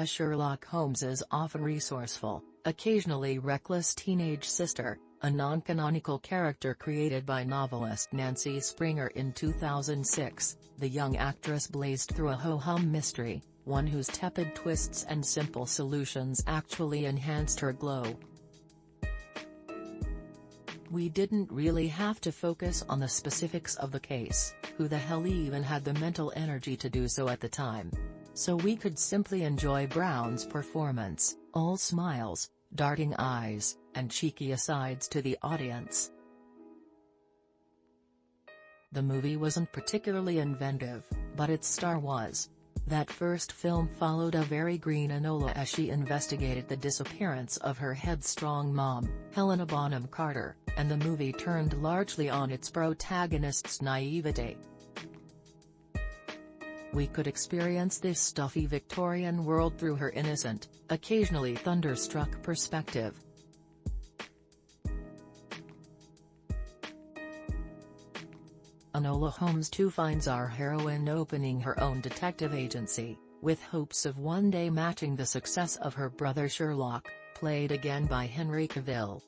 as Sherlock Holmes's often resourceful, occasionally reckless teenage sister, a non-canonical character created by novelist Nancy Springer in 2006, the young actress blazed through a ho-hum mystery, one whose tepid twists and simple solutions actually enhanced her glow. We didn't really have to focus on the specifics of the case, who the hell even had the mental energy to do so at the time? So we could simply enjoy Brown's performance, all smiles, darting eyes, and cheeky asides to the audience. The movie wasn't particularly inventive, but its star was. That first film followed a very green Enola as she investigated the disappearance of her headstrong mom, Helena Bonham Carter, and the movie turned largely on its protagonist's naïveté. We could experience this stuffy Victorian world through her innocent, occasionally thunderstruck perspective. Enola Holmes too finds our heroine opening her own detective agency, with hopes of one day matching the success of her brother Sherlock, played again by Henry Cavill.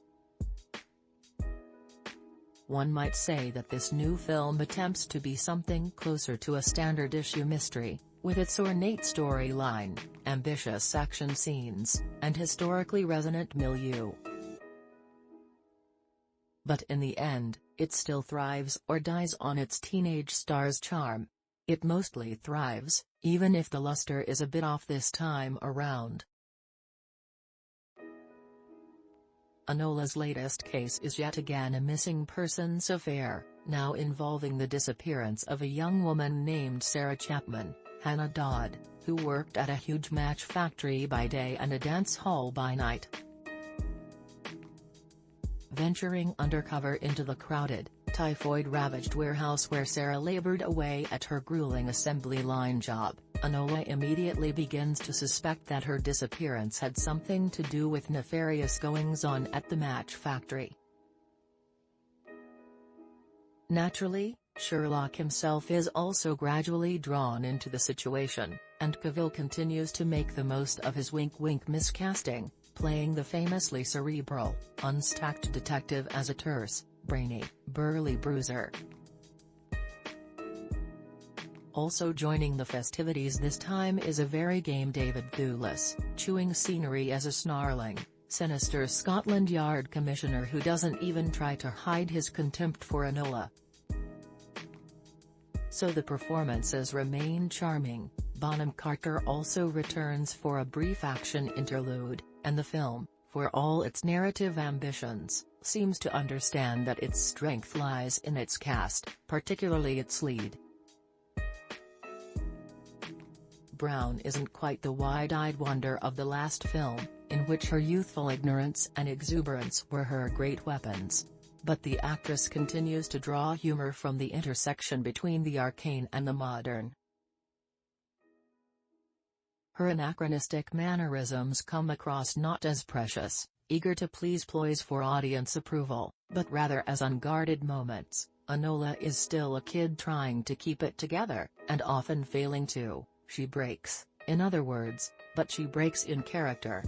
One might say that this new film attempts to be something closer to a standard-issue mystery, with its ornate storyline, ambitious action scenes, and historically resonant milieu. But in the end, it still thrives or dies on its teenage star's charm. It mostly thrives, even if the luster is a bit off this time around. Enola's latest case is yet again a missing persons affair, now involving the disappearance of a young woman named Sarah Chapman, Hannah Dodd, who worked at a huge match factory by day and a dance hall by night. Venturing undercover into the crowded, typhoid-ravaged warehouse where Sarah labored away at her grueling assembly line job, Enola immediately begins to suspect that her disappearance had something to do with nefarious goings-on at the match factory. Naturally, Sherlock himself is also gradually drawn into the situation, and Cavill continues to make the most of his wink-wink miscasting, playing the famously cerebral, unstacked detective as a terse, brainy, burly bruiser. Also joining the festivities this time is a very game David Thewlis, chewing scenery as a snarling, sinister Scotland Yard commissioner who doesn't even try to hide his contempt for Enola. So the performances remain charming. Bonham Carter also returns for a brief action interlude, and the film, for all its narrative ambitions, seems to understand that its strength lies in its cast, particularly its lead. Brown isn't quite the wide-eyed wonder of the last film, in which her youthful ignorance and exuberance were her great weapons. But the actress continues to draw humor from the intersection between the arcane and the modern. Her anachronistic mannerisms come across not as precious, eager to please ploys for audience approval, but rather as unguarded moments. Enola is still a kid trying to keep it together, and often failing to. She breaks, in other words, but she breaks in character.